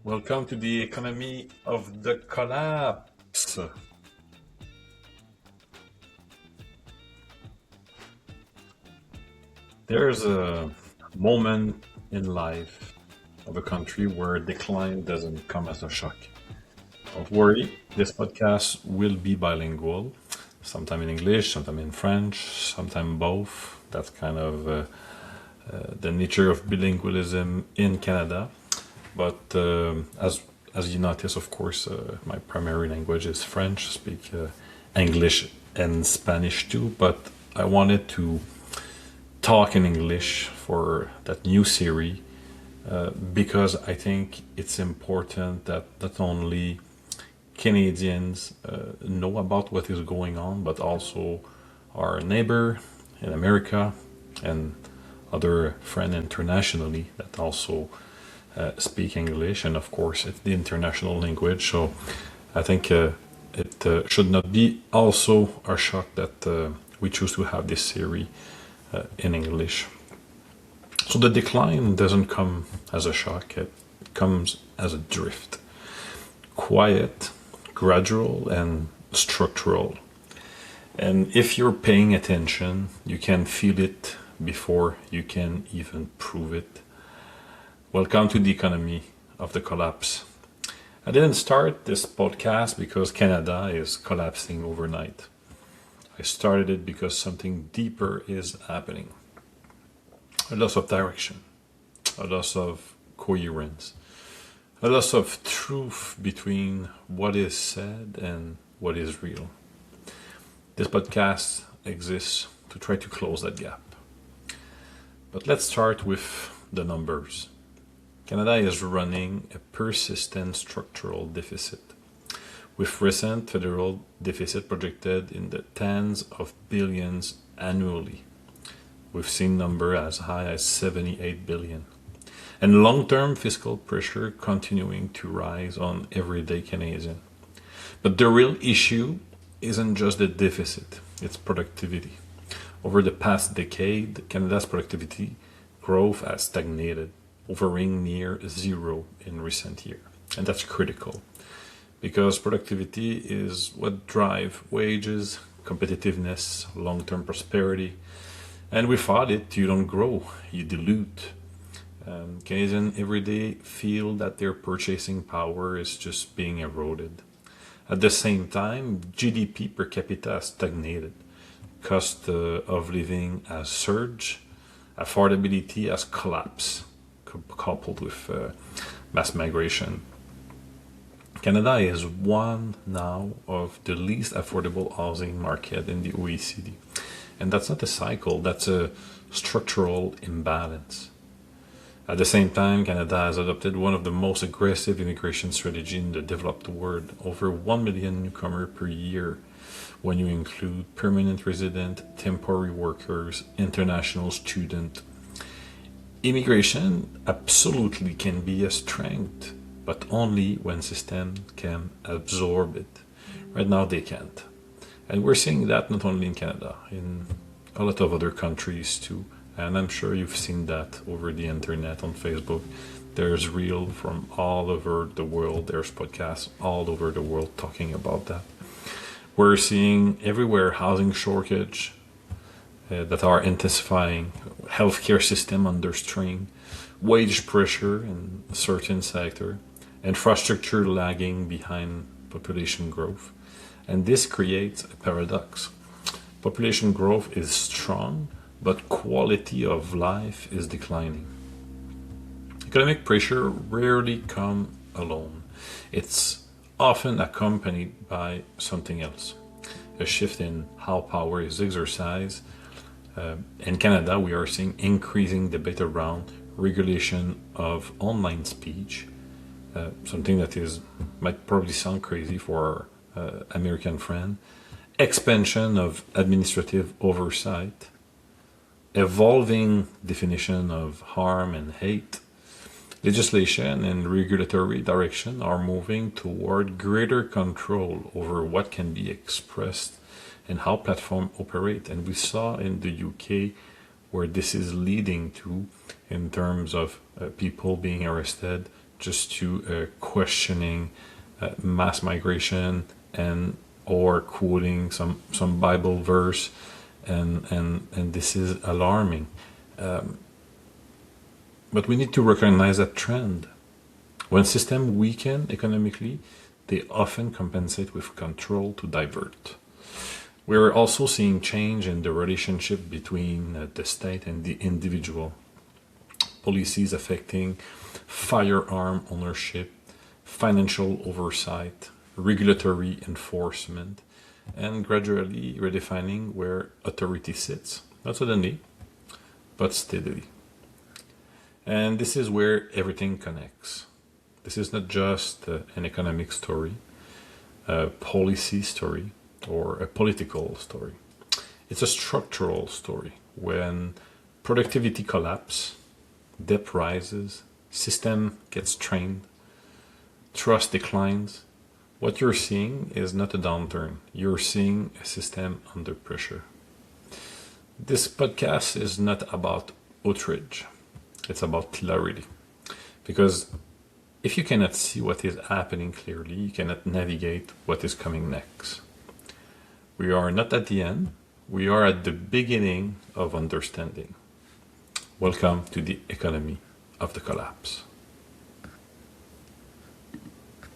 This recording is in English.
Welcome to the economy of the collapse. There's a moment in life of a country where decline doesn't come as a shock. Don't worry, this podcast will be bilingual, sometime in English, sometime in French, sometime both. That's kind of the nature of bilingualism in Canada. But as you notice, of course, my primary language is French. I speak English and Spanish too. But I wanted to talk in English for that new series because I think it's important that not only Canadians know about what is going on, but also our neighbor in America and other friends internationally that also speak English, and of course it's the international language. So I think it should not be also a shock that we choose to have this series in English. So the decline doesn't come as a shock, it comes as a drift. Quiet, gradual, and structural. And if you're paying attention, you can feel it before you can even prove it. Welcome to the economy of the collapse. I didn't start this podcast because Canada is collapsing overnight. I started it because something deeper is happening. A loss of direction, a loss of coherence, a loss of truth between what is said and what is real. This podcast exists to try to close that gap. But let's start with the numbers. Canada is running a persistent structural deficit, with recent federal deficit projected in the tens of billions annually. We've seen numbers as high as 78 billion. And long-term fiscal pressure continuing to rise on everyday Canadian. But the real issue isn't just the deficit, it's productivity. Over the past decade, Canada's productivity growth has stagnated, hovering near zero in recent years. And that's critical because productivity is what drives wages, competitiveness, long-term prosperity. And without it, you don't grow, you dilute. Canadians every day feel that their purchasing power is just being eroded. At the same time, GDP per capita has stagnated. Cost of living has surged. Affordability has collapsed, coupled with mass migration. Canada is one now of the least affordable housing market in the OECD. And that's not a cycle, that's a structural imbalance. At the same time, Canada has adopted one of the most aggressive immigration strategies in the developed world. Over 1 million newcomers per year when you include permanent resident, temporary workers, international students. Immigration absolutely can be a strength, but only when systems can absorb it. Right now they can't. And we're seeing that not only in Canada, in a lot of other countries too. And I'm sure you've seen that over the internet, on Facebook. There's reel from all over the world. There's podcasts all over the world talking about that. We're seeing everywhere housing shortage that are intensifying, healthcare system under strain, wage pressure in certain sector, infrastructure lagging behind population growth. And this creates a paradox. Population growth is strong, but quality of life is declining. Economic pressure rarely comes alone. It's often accompanied by something else. A shift in how power is exercised. In Canada, we are seeing increasing debate around regulation of online speech, something that might probably sound crazy for our American friend. Expansion of administrative oversight, evolving definition of harm and hate. Legislation and regulatory direction are moving toward greater control over what can be expressed and how platforms operate. And we saw in the UK where this is leading to in terms of people being arrested just to questioning mass migration and or quoting some Bible verse, and this is alarming. But we need to recognize that trend. When systems weaken economically, they often compensate with control to divert. We're also seeing change in the relationship between the state and the individual. Policies affecting firearm ownership, financial oversight, regulatory enforcement, and gradually redefining where authority sits, not suddenly, but steadily. And this is where everything connects. This is not just an economic story, a policy story, or a political story. It's a structural story. When productivity collapses, debt rises, system gets strained, trust declines, what you're seeing is not a downturn. You're seeing a system under pressure. This podcast is not about outrage. It's about clarity. Because if you cannot see what is happening clearly, you cannot navigate what is coming next. We are not at the end. We are at the beginning of understanding. Welcome to the economy of the collapse.